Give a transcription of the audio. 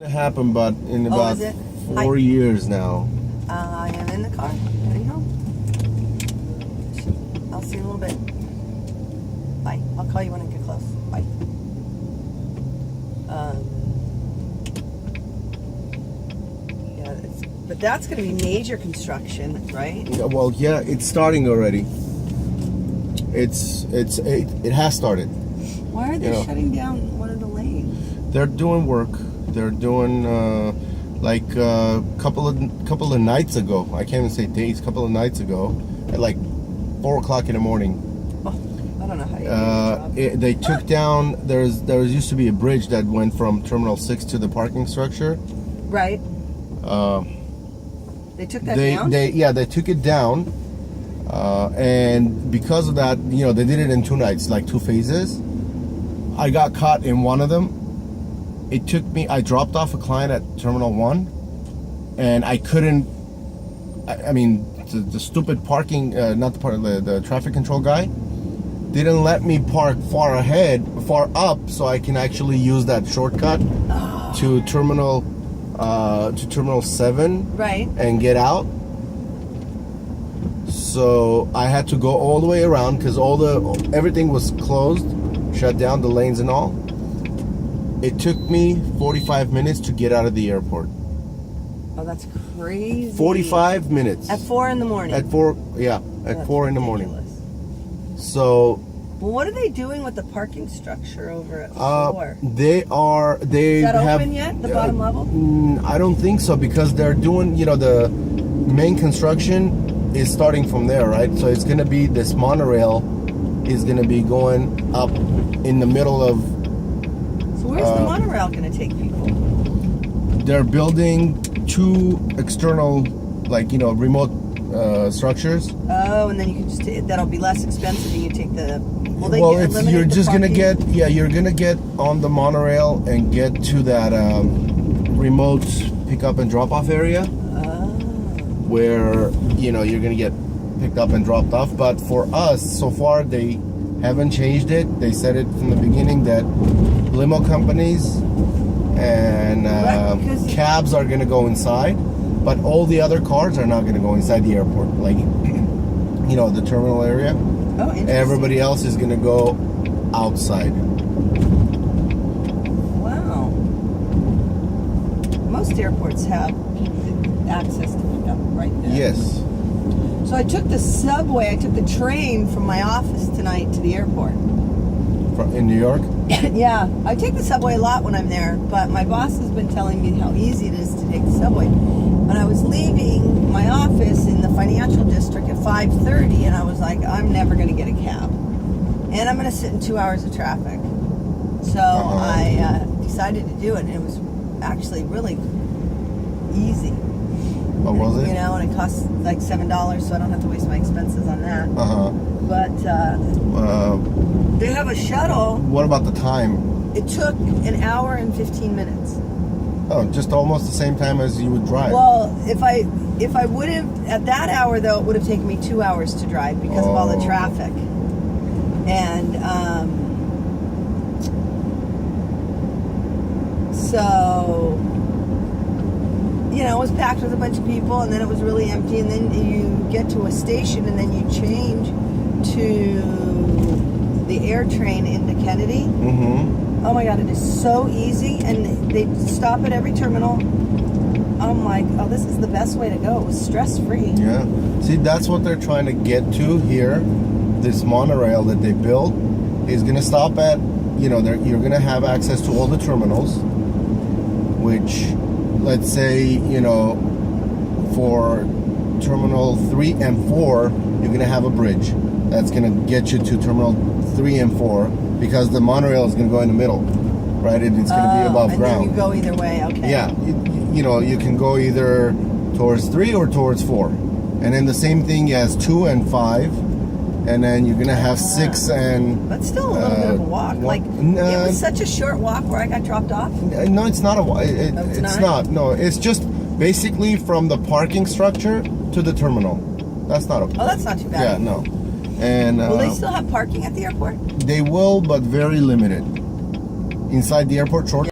It happened, but in about 4 years now. I am in the car. Heading home. I'll see you in a little bit. Bye. I'll call you when I get close. Bye. But that's going to be major construction, right? Yeah, well, yeah, it's starting already. It has started. Why are they shutting down one of the lanes? They're doing work. They're doing like a couple of nights ago. I can't even say days. Couple of nights ago, at like 4 o'clock in the morning. Oh, I don't know how you do they took down. There used to be a bridge that went from Terminal 6 to the parking structure. Right. They took that down? They took it down. And because of that, they did it in 2 nights, like 2 phases. I got caught in one of them. It took me, I dropped off a client at Terminal 1, and I couldn't, I mean, the stupid parking, the traffic control guy, didn't let me park far up, so I can actually use that shortcut to Terminal 7, right, and get out. So I had to go all the way around because everything was closed, shut down, the lanes and all. It took me 45 minutes to get out of the airport. Oh, that's crazy. 45 minutes. At 4 in the morning. At 4, yeah, at 4 in the morning. So. Well, what are they doing with the parking structure over at 4? They Is that open yet? The bottom level? I don't think so, because they're doing, the main construction is starting from there, right? So it's going to be, this monorail is going to be going up in the middle of. So where's the monorail going to take people? They're building 2 external, remote structures. Oh, and then you can just, that'll be less expensive and you take the, you're just going to get, you're going to get on the monorail and get to that remote pickup and drop off area. Where you're gonna get picked up and dropped off. But for us, so far they haven't changed it. They said it from the beginning that limo companies and cabs are gonna go inside, but all the other cars are not gonna go inside the airport, like the terminal area. Oh, interesting. Everybody else is gonna go outside. Wow. Most airports have access to pick up right there. Yes. So I took the subway, I took the train from my office tonight to the airport. In New York? Yeah, I take the subway a lot when I'm there, but my boss has been telling me how easy it is to take the subway. When I was leaving my office in the financial district at 5:30, and I was like, I'm never going to get a cab. And I'm going to sit in 2 hours of traffic. So I decided to do it, and it was actually really easy. What was it? And it costs like $7, so I don't have to waste my expenses on that. But they have a shuttle. What about the time? It took an hour and 15 minutes. Oh, just almost the same time as you would drive. Well, if I would have, at that hour though, it would have taken me 2 hours to drive because of all the traffic. And so it was packed with a bunch of people, and then it was really empty, and then you get to a station, and then you change to the air train into Kennedy. Mm-hmm. Oh my God, it is so easy, and they stop at every terminal. I'm like, oh, this is the best way to go. It was stress-free. Yeah. See, that's what they're trying to get to here. This monorail that they built is going to stop at, you're going to have access to all the terminals, which, let's say, for Terminal 3 and 4, you're going to have a bridge that's going to get you to Terminal 3 and 4, because the monorail is going to go in the middle, right? It's going to be above ground. And then you go either way, okay. Yeah, you can go either towards 3 or towards 4. And then the same thing as 2 and 5, and then you're going to have 6 and... But still a little bit of a walk. It was such a short walk where I got dropped off. No, it's not a walk. It's not. No, it's just basically from the parking structure to the terminal. That's not a... Oh, that's not too bad. Yeah, no. And will they still have parking at the airport? They will, but very limited. Inside the airport, short.